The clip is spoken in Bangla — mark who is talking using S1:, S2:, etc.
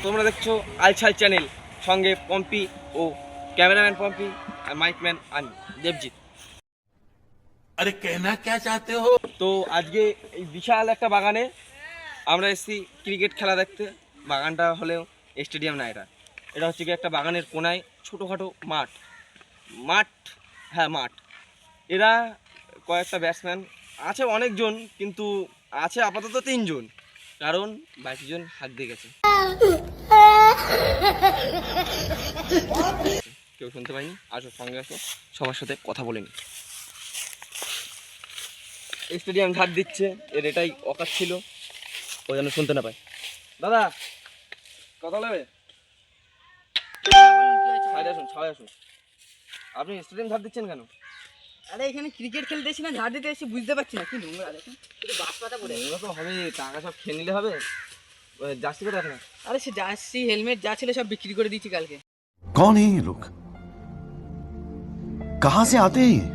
S1: তোমরা দেখছো আলছাল চ্যানেল, সঙ্গে পম্পি ও ক্যামেরাম্যান পম্পি আর মাইকম্যান আমি দেবজিৎ।
S2: अरे कहना क्या चाहते हो?
S1: তো আজকে এই বিশাল একটা বাগানে আমরা এসেছি ক্রিকেট খেলা দেখতে। বাগানটা হলেও স্টেডিয়াম না, এটা এটা হচ্ছে কি একটা বাগানের কোনায় ছোটোখাটো মাঠ মাঠ হ্যাঁ মাঠ। এরা কয়েকটা ব্যাটসম্যান আছে, অনেকজন, কিন্তু আছে আপাতত 3জন, কারণ বাকিজন হাত দিয়ে গেছে। কেউ শুনতে পাইনি, আসো সঙ্গে আসো, সবার সাথে কথা বলে নি। স্টেডিয়াম ঝাড় দিচ্ছে, এর এটাই অকাজ ছিল, ও যেন শুনতে না পায়। দাদা কথা নেবে, ছাড়ে আসুন ছাড়ে আসুন। আপনি স্টেডিয়াম ঝাড় দিচ্ছেন কেন?
S3: আরে এখানে ক্রিকেট খেলতে এসেছি না ঝাড় দিতে এসেছি, বুঝতে পারছি না কি নোংরা দেখুন।
S1: নোংরা তো হবে, টাকা সব খেয়ে নিলে হবে। জার্সি করে রাখেন।
S3: আরে সে জার্সি হেলমেট যা ছিল সব বিক্রি করে দিয়েছি কালকে।
S4: कौन है ये लोग? कहां से आते हैं ये?